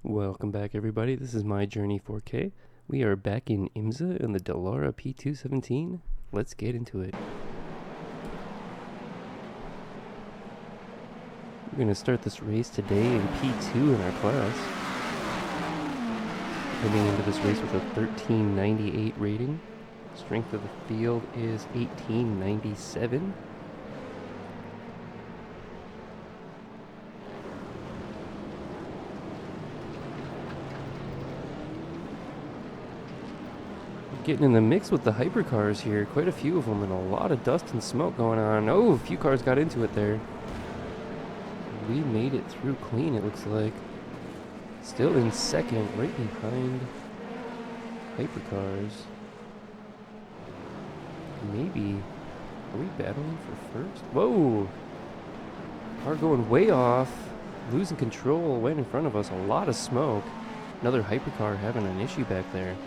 Welcome back, everybody. This is My Journey 4K. We are back in IMSA in the Dallara P217. Let's get into it. We're going to start this race today in P2 in our class. Heading into this race with a 1398 rating. Strength of the field is 1897. Getting in the mix with the hypercars here, quite a few of them, and a lot of dust and smoke going on. Oh, a few cars got into it there. We made it through clean, it looks like. Still in second, right behind hypercars. Maybe, are we battling for first? Whoa! Car going way off, losing control, right in front of us, a lot of smoke. Another hypercar having an issue back there.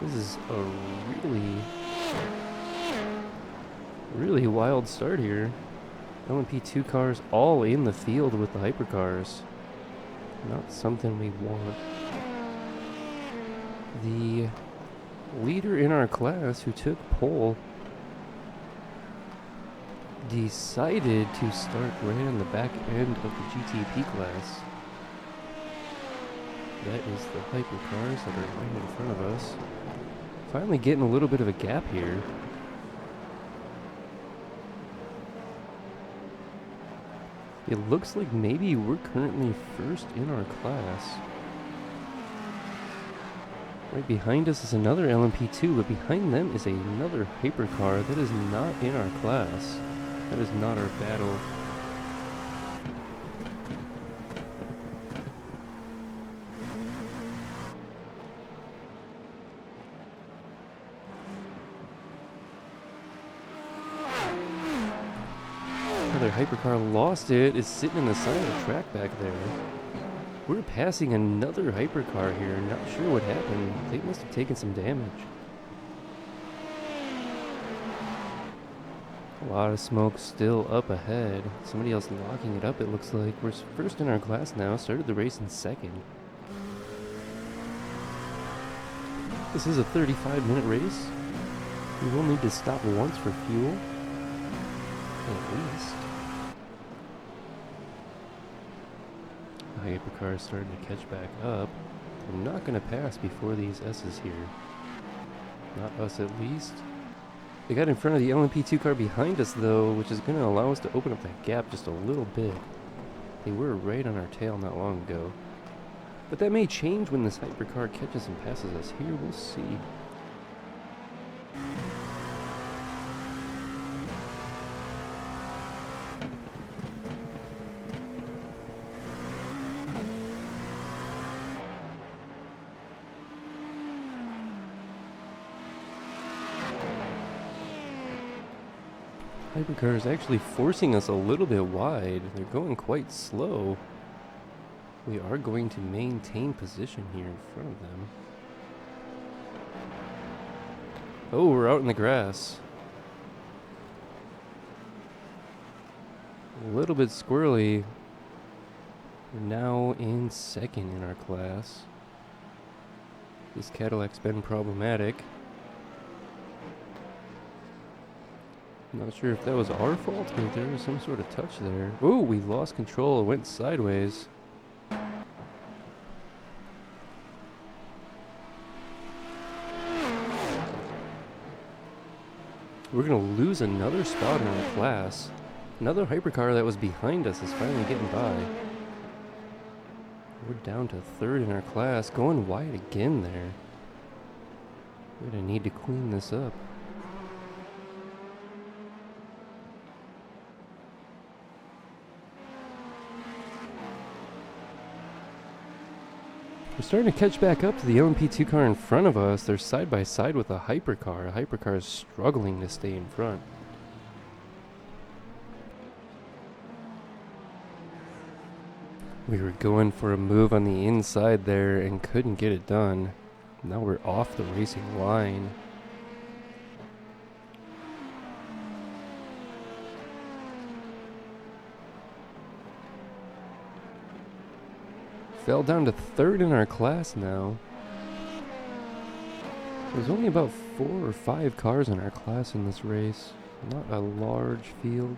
This is a really wild start here. LMP2 cars all in the field with the hypercars. Not something we want. The leader in our class who took pole decided to start right on the back end of the GTP class. That is the hypercars that are right in front of us. Finally getting a little bit of a gap here. It looks like maybe we're currently first in our class. Right behind us is another LMP2, but behind them is another hypercar that is not in our class. That is not our battle. Another hypercar lost it, is sitting in the side of the track back there. We're passing another hypercar here, not sure what happened. They must have taken some damage. A lot of smoke still up ahead. Somebody else locking it up, it looks like. We're first in our class now, started the race in second. This is a 35-minute race. We will need to stop once for fuel, at least. The hypercar is starting to catch back up. I'm not going to pass before these S's here. Not us, at least. They got in front of the LMP2 car behind us, though, which is going to allow us to open up that gap just a little bit. They were right on our tail not long ago. But that may change when this hypercar catches and passes us here. We'll see. Hypercar is actually forcing us a little bit wide. They're going quite slow. We are going to maintain position here in front of them. Oh, we're out in the grass. A little bit squirrely. We're now in second in our class. This Cadillac's been problematic. Not sure if that was our fault or if there was some sort of touch there. Oh, we lost control. It went sideways. We're going to lose another spot in our class. Another hypercar that was behind us is finally getting by. We're down to third in our class. Going wide again there. We're going to need to clean this up. We're starting to catch back up to the LMP2 car in front of us. They're side by side with a hypercar. A hypercar is struggling to stay in front. We were going for a move on the inside there and couldn't get it done. Now we're off the racing line. fell down to third in our class now. There's only about 4 or 5 cars in our class in this race. Not a large field.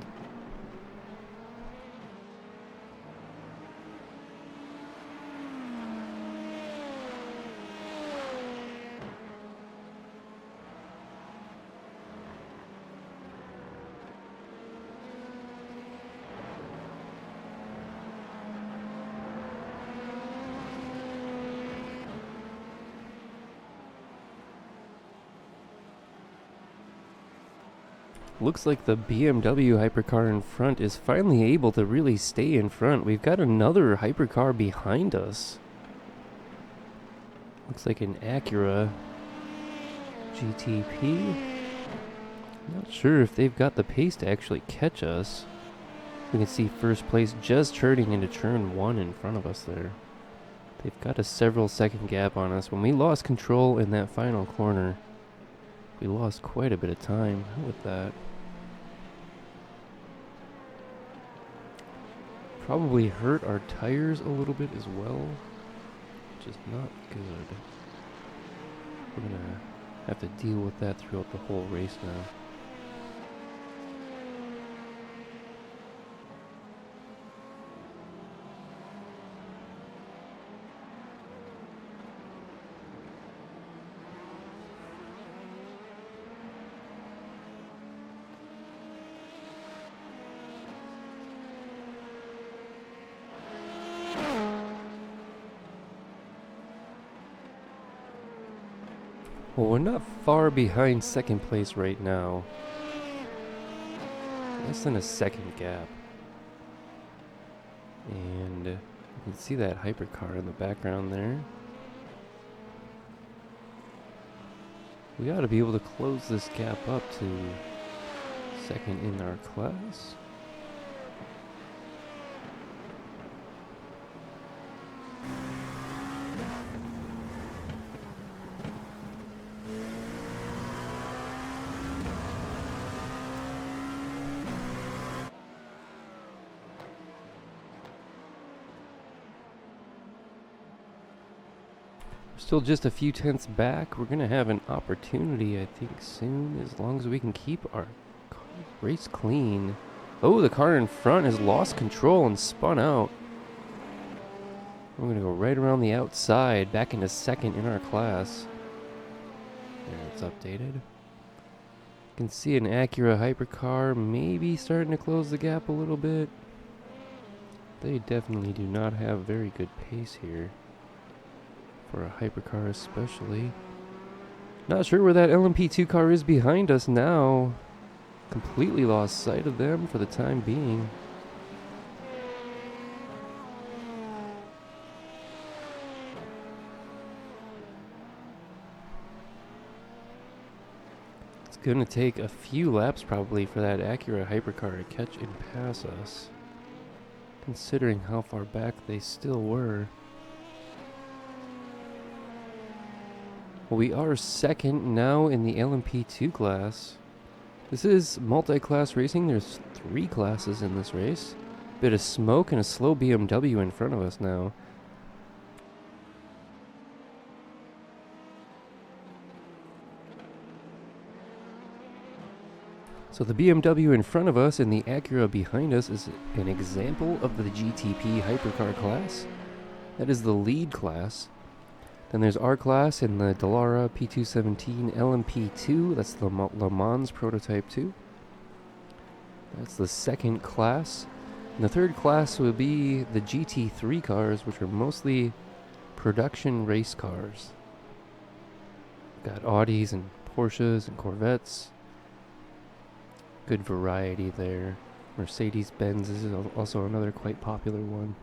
Looks like the BMW hypercar in front is finally able to really stay in front. We've got another hypercar behind us. Looks like an Acura GTP. Not sure if they've got the pace to actually catch us. We can see first place just turning into turn 1 in front of us there. They've got a several second gap on us. When we lost control in that final corner, we lost quite a bit of time with that. Probably hurt our tires a little bit as well, which is not good. We're gonna have to deal with that throughout the whole race now. Well, we're not far behind second place right now. Less than a second gap. And you can see that hypercar in the background there. We ought to be able to close this gap up to second in our class. Still just a few tenths back. We're going to have an opportunity, I think, soon, as long as we can keep our race clean. Oh, the car in front has lost control and spun out. We're going to go right around the outside, back into second in our class. There, it's updated. You can see an Acura hypercar maybe starting to close the gap a little bit. They definitely do not have very good pace here. For a hypercar especially. Not sure where that LMP2 car is behind us now. Completely lost sight of them for the time being. It's going to take a few laps probably for that Acura hypercar to catch and pass us, considering how far back they still were. Well, we are second now in the LMP2 class. This is multi-class racing. There's 3 classes in this race. Bit of smoke and a slow BMW in front of us now. So the BMW in front of us and the Acura behind us is an example of the GTP hypercar class. That is the lead class. Then there's our class in the Dallara P217 LMP2. That's the Le Mans Prototype 2. That's the second class. And the third class will be the GT3 cars, which are mostly production race cars. Got Audis and Porsches and Corvettes. Good variety there. Mercedes-Benz is also another quite popular one.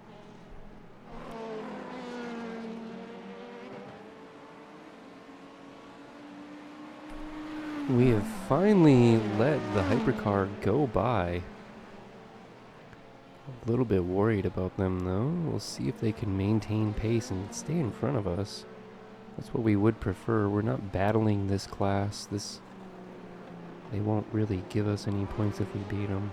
We have finally let the hypercar go by. A little bit worried about them though. We'll see if they can maintain pace and stay in front of us. That's what we would prefer. We're not battling this class. They won't really give us any points if we beat them.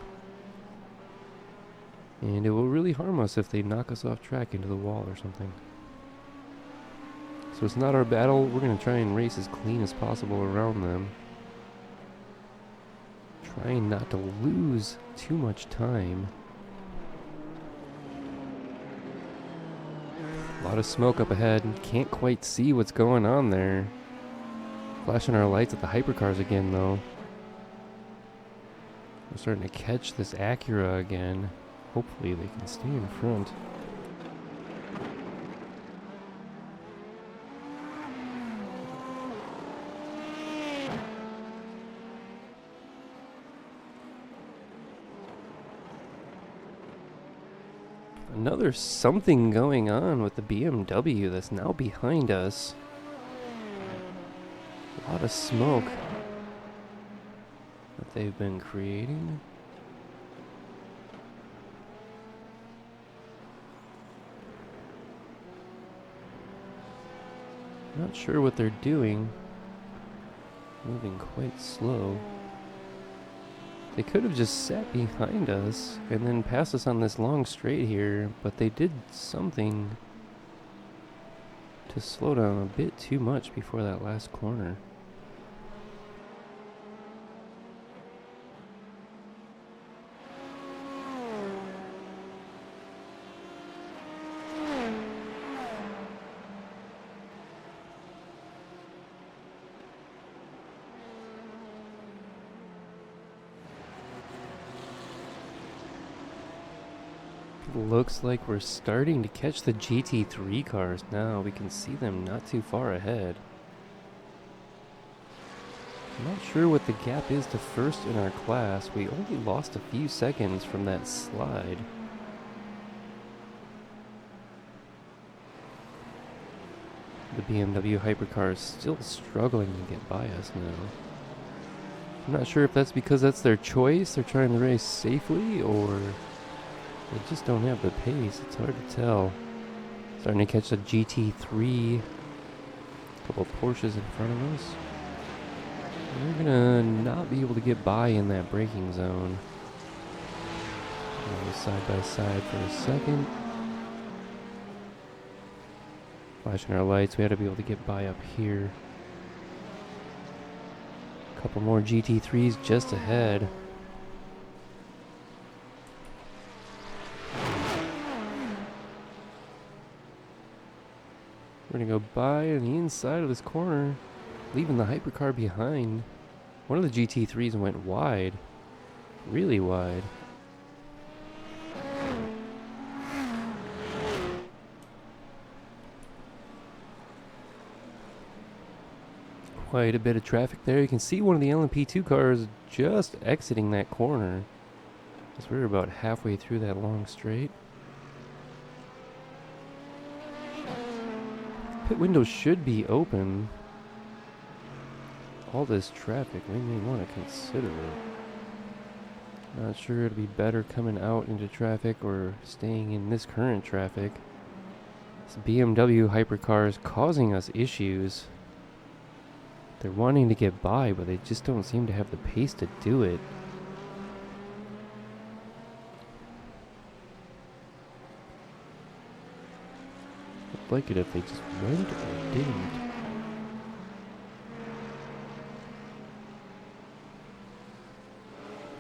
And it will really harm us if they knock us off track into the wall or something. So it's not our battle. We're going to try and race as clean as possible around them. Trying not to lose too much time. A lot of smoke up ahead. Can't quite see what's going on there. Flashing our lights at the hypercars again, though. We're starting to catch this Acura again. Hopefully they can stay in front. Another something going on with the BMW that's now behind us. A lot of smoke that they've been creating. Not sure what they're doing. Moving quite slow. They could have just sat behind us and then passed us on this long straight here, but they did something to slow down a bit too much before that last corner. Looks like we're starting to catch the GT3 cars now. We can see them not too far ahead. I'm not sure what the gap is to first in our class. We only lost a few seconds from that slide. The BMW hypercar is still struggling to get by us now. I'm not sure if that's because that's their choice. They're trying to race safely, or they just don't have the pace. It's hard to tell. Starting to catch the GT3. A couple of Porsches in front of us. We're gonna not be able to get by in that braking zone. Go side by side for a second. Flashing our lights. We had to be able to get by up here. A couple more GT3s just ahead. We're gonna go by on the inside of this corner, leaving the hypercar behind. One of the GT3s went wide, really wide. Quite a bit of traffic there. You can see one of the LMP2 cars just exiting that corner, as we're about halfway through that long straight. Pit window should be open. All this traffic, we may want to consider it. Not sure it'll be better coming out into traffic or staying in this current traffic. This BMW hypercar is causing us issues. They're wanting to get by, but they just don't seem to have the pace to do it. I'd like it if they just went or didn't.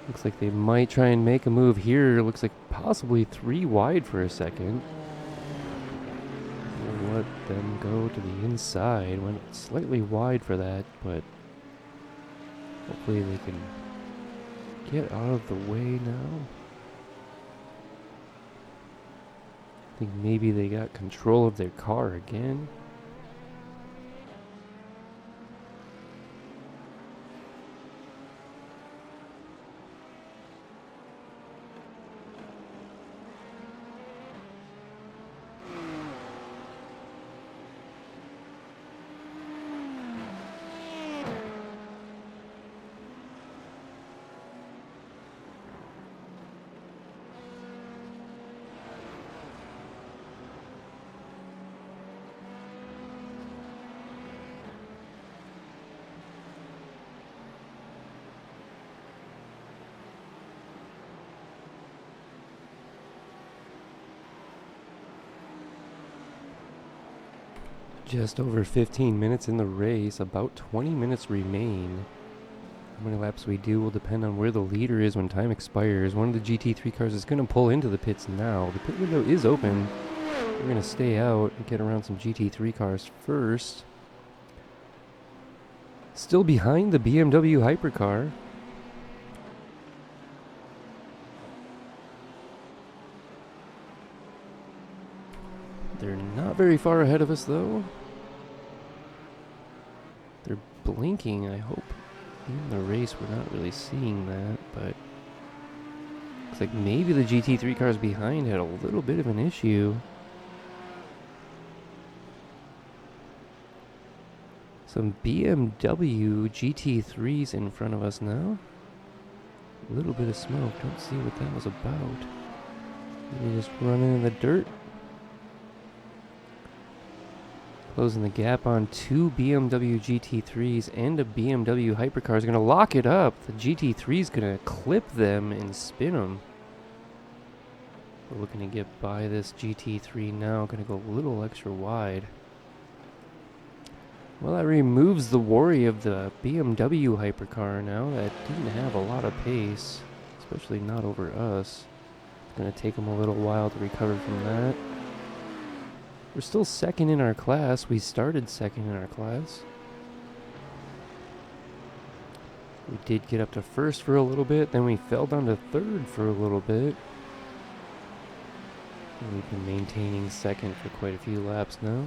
Looks like they might try and make a move here. Looks like possibly 3 wide for a second. We'll let them go to the inside. Went slightly wide for that, but hopefully they can get out of the way now. I think maybe they got control of their car again. Just over 15 minutes in the race, about 20 minutes remain. How many laps we do will depend on where the leader is when time expires. One of the GT3 cars is going to pull into the pits now. The pit window is open. We're going to stay out and get around some GT3 cars first. Still behind the BMW hypercar. They're not very far ahead of us though. They're blinking, I hope. In the race, we're not really seeing that, but looks like maybe the GT3 cars behind had a little bit of an issue. Some BMW GT3s in front of us now. A little bit of smoke. Don't see what that was about. Maybe just running in the dirt. Closing the gap on two BMW GT3s and a BMW hypercar is going to lock it up. The GT3 is going to clip them and spin them. We're looking to get by this GT3 now. Going to go a little extra wide. Well, that removes the worry of the BMW hypercar now. That didn't have a lot of pace, especially not over us. It's going to take them a little while to recover from that. We're still second in our class. We started second in our class. We did get up to first for a little bit, then we fell down to third for a little bit. And we've been maintaining second for quite a few laps now.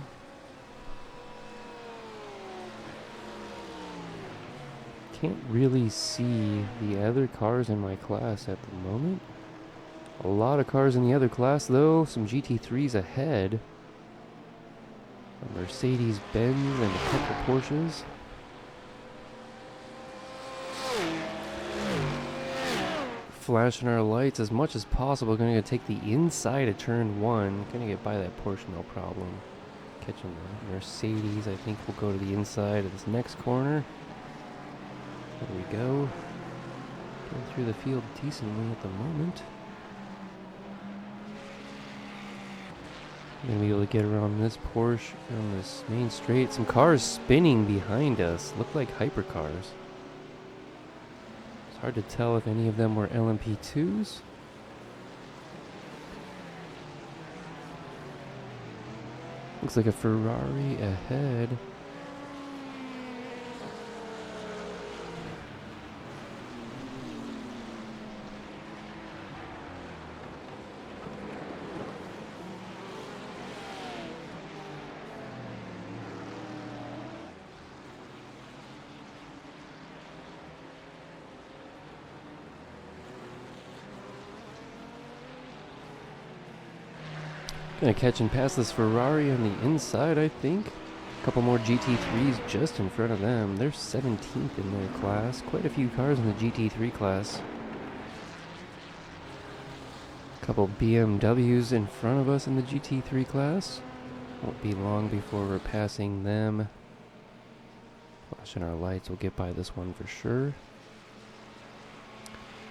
Can't really see the other cars in my class at the moment. A lot of cars in the other class though, some GT3s ahead. A Mercedes-Benz and a couple Porsches. Flashing our lights as much as possible. Going to take the inside of turn one. Going to get by that Porsche no problem. Catching the Mercedes, I think we'll go to the inside of this next corner. There we go. Going through the field decently at the moment. Gonna be able to get around this Porsche on this main straight. Some cars spinning behind us. Look like hypercars. It's hard to tell if any of them were LMP2s. Looks like a Ferrari ahead. Gonna catch and pass this Ferrari on the inside, I think. A couple more GT3s just in front of them. They're 17th in their class. Quite a few cars in the GT3 class. A couple BMWs in front of us in the GT3 class. Won't be long before we're passing them. Flashing our lights, we'll get by this one for sure.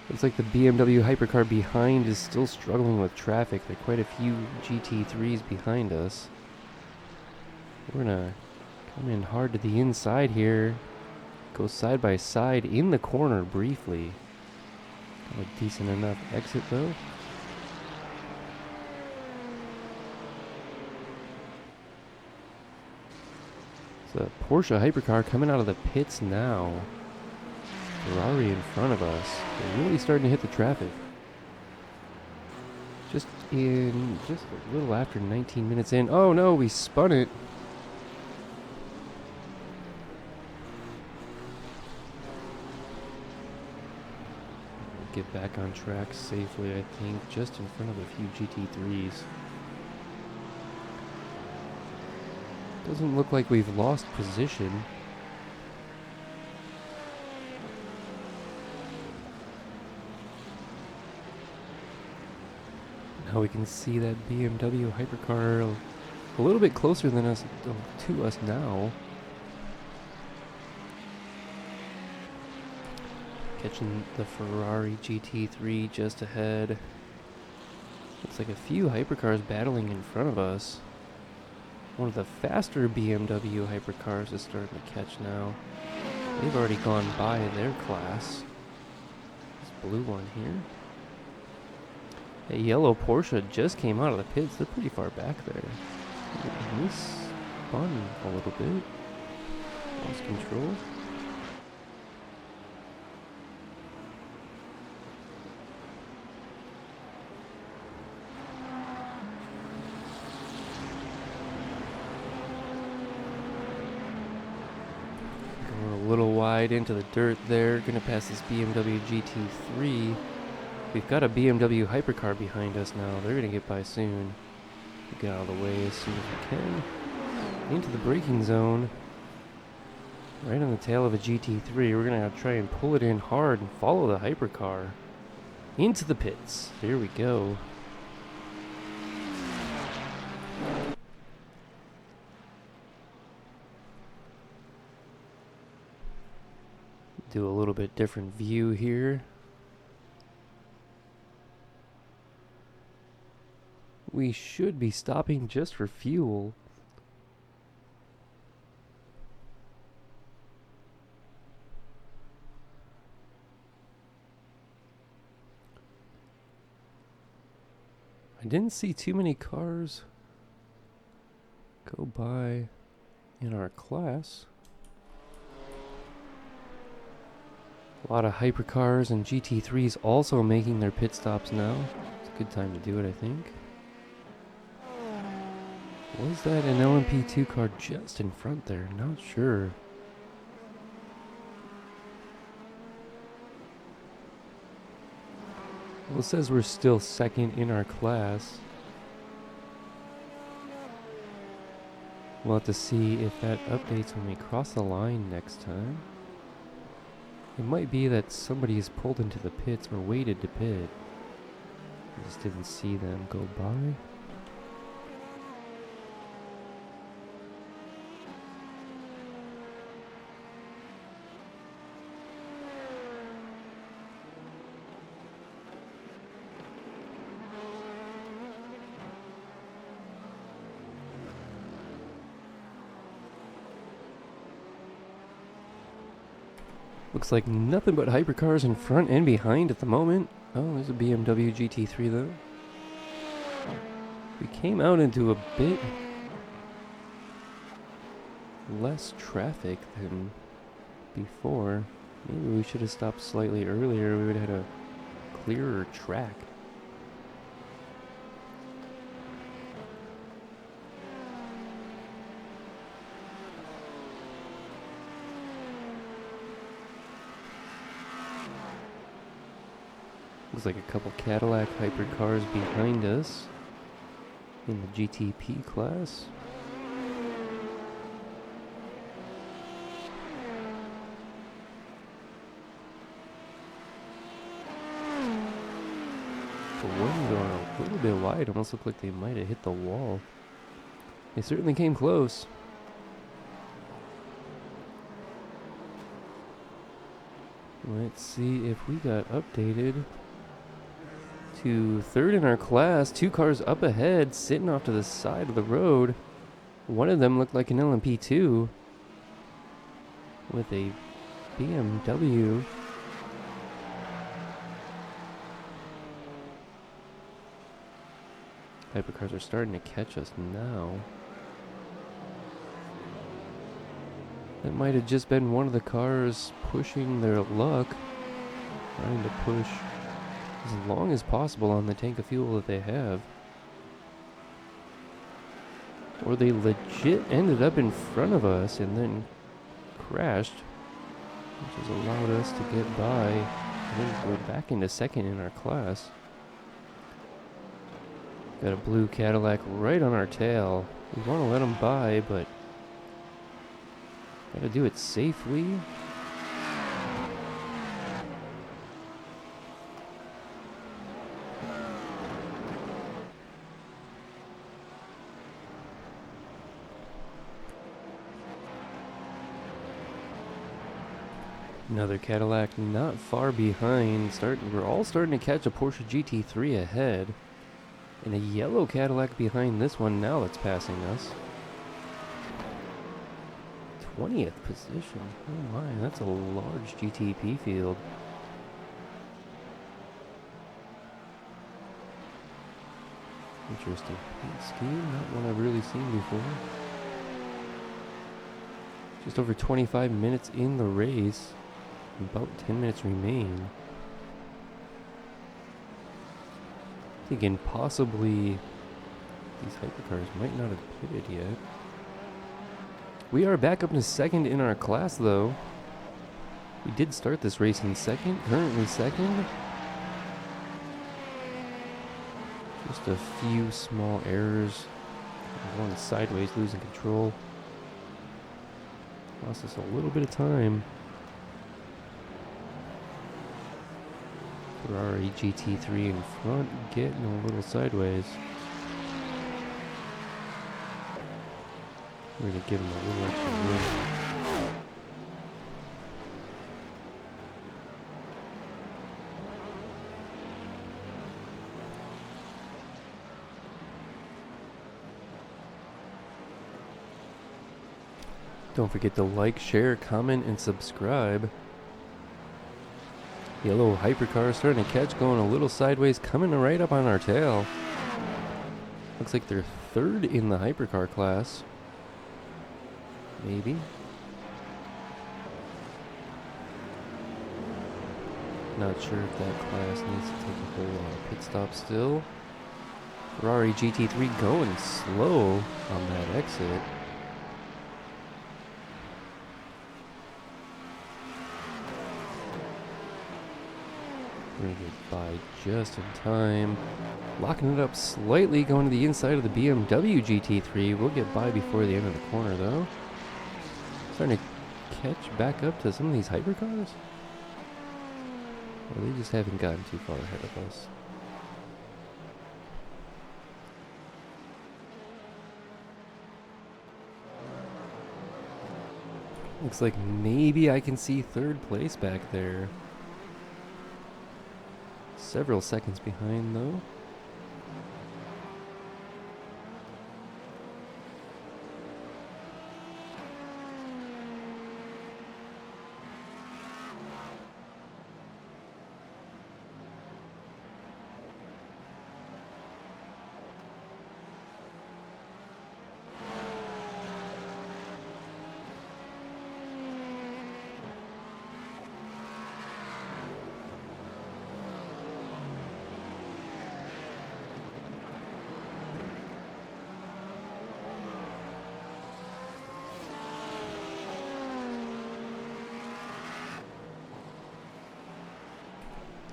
Looks like the BMW hypercar behind is still struggling with traffic. There are quite a few GT3s behind us. We're gonna come in hard to the inside here. Go side by side in the corner briefly. Got a decent enough exit though. It's a Porsche hypercar coming out of the pits now. Ferrari in front of us. They're really starting to hit the traffic. Just a little after 19 minutes in. Oh no, we spun it. Get back on track safely, I think, just in front of a few GT3s. Doesn't look like we've lost position. Now we can see that BMW hypercar a little bit closer than us to us now. Catching the Ferrari GT3 just ahead. Looks like a few hypercars battling in front of us. one of the faster BMW hypercars is starting to catch now. They've already gone by their class. This blue one here. A yellow Porsche just came out of the pits. They're pretty far back there. And he spun a little bit. Lost control. Going a little wide into the dirt there. Gonna pass this BMW GT3. We've got a BMW hypercar behind us now. They're gonna get by soon. Get out of the way as soon as we can. Into the braking zone. Right on the tail of a GT3. We're gonna try and pull it in hard and follow the hypercar. Into the pits. Here we go. Do a little bit different view here. We should be stopping just for fuel. I didn't see too many cars go by in our class. A lot of hypercars and GT3s also making their pit stops now. It's a good time to do it, I think. Was that an LMP2 car just in front there? Not sure. Well, it says we're still second in our class. We'll have to see if that updates when we cross the line next time. It might be that somebody's pulled into the pits or waited to pit. I just didn't see them go by. Looks like nothing but hypercars in front and behind at the moment. Oh, there's a BMW GT3 though. We came out into a bit less traffic than before. Maybe we should have stopped slightly earlier. We would have had a clearer track. Looks like a couple Cadillac hypercars behind us in the GTP class. The one going a little bit wide, almost looked like they might have hit the wall. They certainly came close. Let's see if we got updated to third in our class. Two cars up ahead, sitting off to the side of the road. One of them looked like an LMP2 with a BMW. Hypercars are starting to catch us now. That might have just been one of the cars pushing their luck, trying to push as long as possible on the tank of fuel that they have. Or they legit ended up in front of us and then crashed, which has allowed us to get by. I think we're back into second in our class. Got a blue Cadillac right on our tail. We want to let them by, but gotta do it safely. Another Cadillac not far behind. We're all starting to catch a Porsche GT3 ahead. And a yellow Cadillac behind this one now that's passing us. 20th position. Oh my, that's a large GTP field. Interesting paint scheme, not one I've really seen before. Just over 25 minutes in the race. About 10 minutes remain. Thinking possibly these hypercars might not have pitted yet. We are back up to second in our class though. We did start this race in second, currently second. Just a few small errors. Going sideways, losing control. Lost us a little bit of time. Ferrari GT3 in front, getting a little sideways. We're going to give him a little extra room. Don't forget to like, share, comment, and subscribe. Yellow hypercar starting to catch, going a little sideways, coming right up on our tail. Looks like they're third in the hypercar class. Maybe. Not sure if that class needs to take a whole pit stop still. Ferrari GT3 going slow on that exit. We're going to get by just in time. Locking it up slightly, going to the inside of the BMW GT3. We'll get by before the end of the corner, though. Starting to catch back up to some of these hypercars. Or they just haven't gotten too far ahead of us. Looks like maybe I can see third place back there. Several seconds behind, though.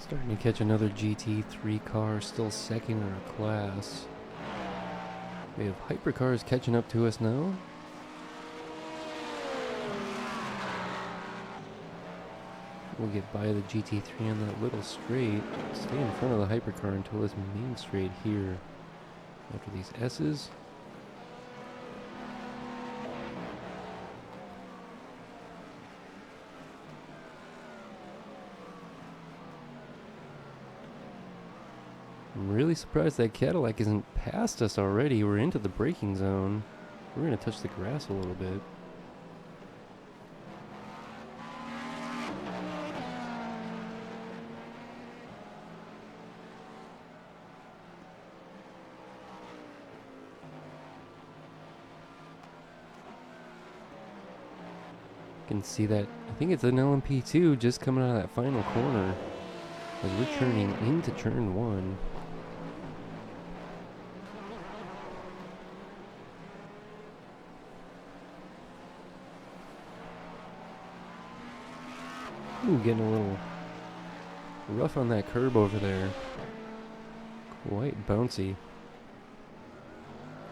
Starting to catch another GT3 car, still second in our class. We have hypercars catching up to us now. We'll get by the GT3 on that little straight. Stay in front of the hypercar until this main straight here. After these S's. I'm really surprised that Cadillac isn't past us already. We're into the braking zone. We're going to touch the grass a little bit. You can see that, I think it's an LMP2 just coming out of that final corner as we're turning into turn one. Ooh, getting a little rough on that curb over there. Quite bouncy.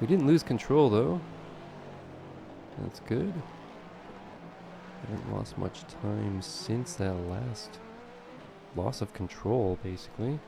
We didn't lose control though. That's good. Haven't lost much time since that last loss of control, basically.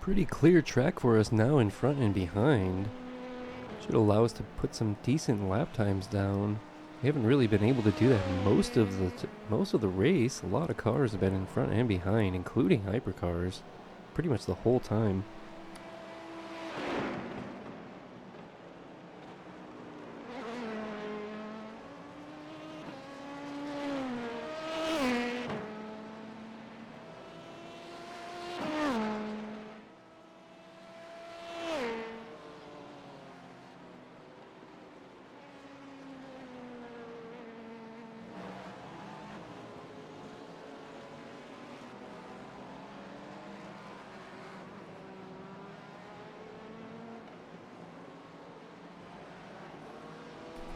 pretty clear track for us now in front and behind. Should allow us to put some decent lap times down. We haven't really been able to do that most of the race. A lot of cars have been in front and behind, including hypercars, pretty much the whole time.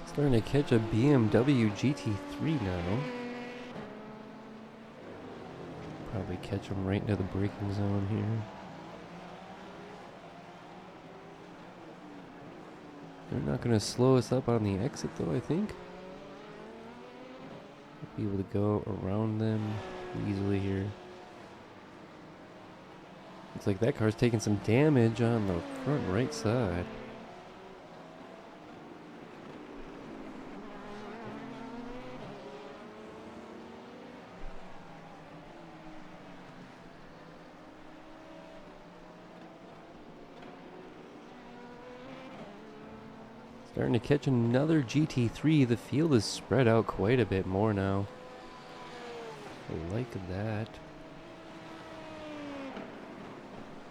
Starting to catch a BMW GT3 now. Probably catch him right into the braking zone here. They're not going to slow us up on the exit though, I think. We'll be able to go around them easily here. Looks like that car's taking some damage on the front right side. Starting to catch another GT3. The field is spread out quite a bit more now. I like that.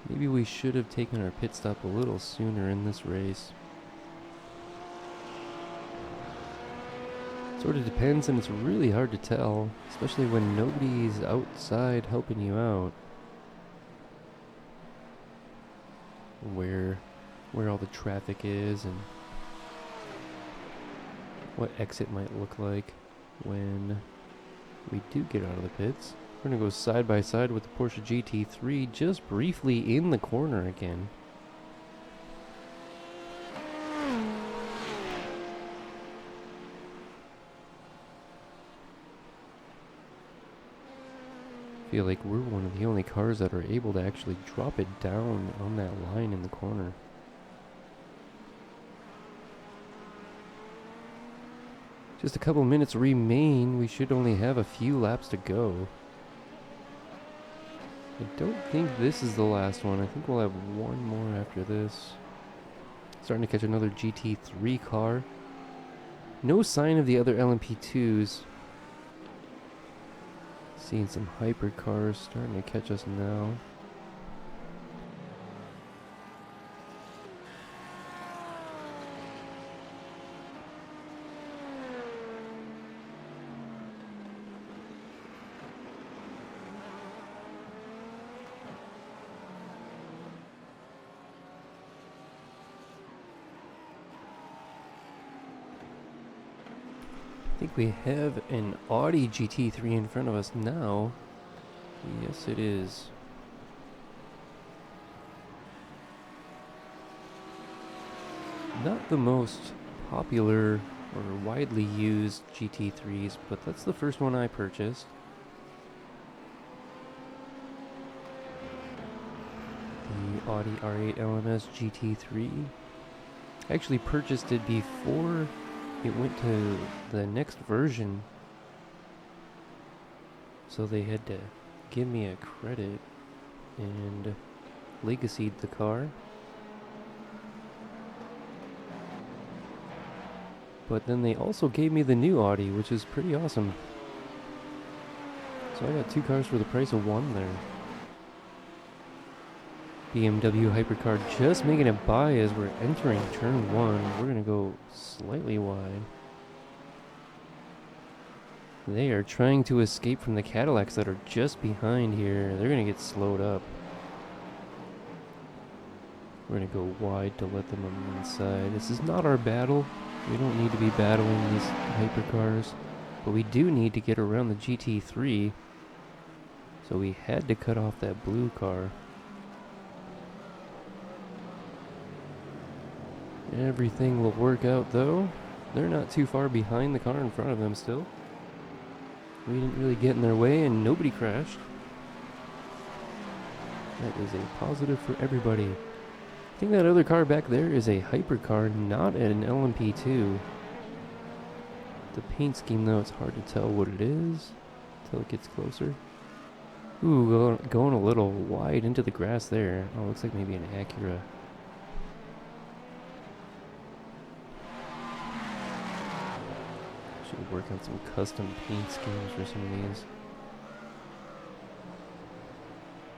Maybe we should have taken our pit stop a little sooner in this race. Sort of depends, and it's really hard to tell, especially when nobody's outside helping you out. Where all the traffic is and what exit might look like when we do get out of the pits. We're going to go side by side with the Porsche GT3 just briefly in the corner again. I feel like we're one of the only cars that are able to actually drop it down on that line in the corner. Just a couple minutes remain. We should only have a few laps to go. I don't think this is the last one. I think we'll have one more after this. Starting to catch another GT3 car. No sign of the other LMP2s. Seeing some hypercars starting to catch us now. I think we have an Audi GT3 in front of us now. Yes, it is. Not the most popular or widely used GT3s, but that's the first one I purchased. The Audi R8 LMS GT3. I actually purchased it before it went to the next version, so they had to give me a credit and legacied the car. But then they also gave me the new Audi, which is pretty awesome. So I got two cars for the price of one there. BMW hypercar just making it by as we're entering turn one. We're going to go slightly wide. They are trying to escape from the Cadillacs that are just behind here. They're going to get slowed up. We're going to go wide to let them on the inside. This is not our battle. We don't need to be battling these hypercars. But we do need to get around the GT3. So we had to cut off that blue car. Everything will work out though. They're not too far behind the car in front of them still. We didn't really get in their way and nobody crashed. That is a positive for everybody. I think that other car back there is a hypercar, not an LMP2. The paint scheme, though, it's hard to tell what it is until it gets closer. Ooh, going a little wide into the grass there. Oh, looks like maybe an Acura. Should work on some custom paint schemes for some of these.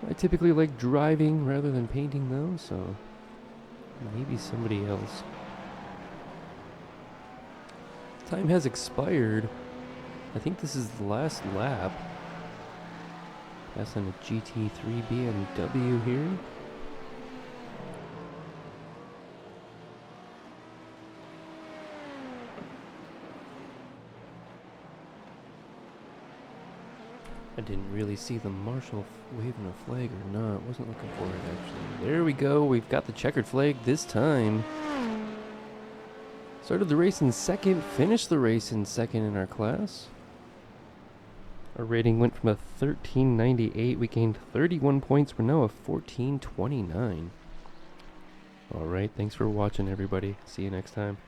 I typically like driving rather than painting, though, so maybe somebody else. Time has expired. I think this is the last lap. Passing a GT3 BMW here. I didn't really see the marshal waving a flag or not. Wasn't looking for it, actually. There we go. We've got the checkered flag this time. Started the race in second, finished the race in second in our class. Our rating went from a 1398. We gained 31 points. We're now a 1429. Alright, thanks for watching, everybody. See you next time.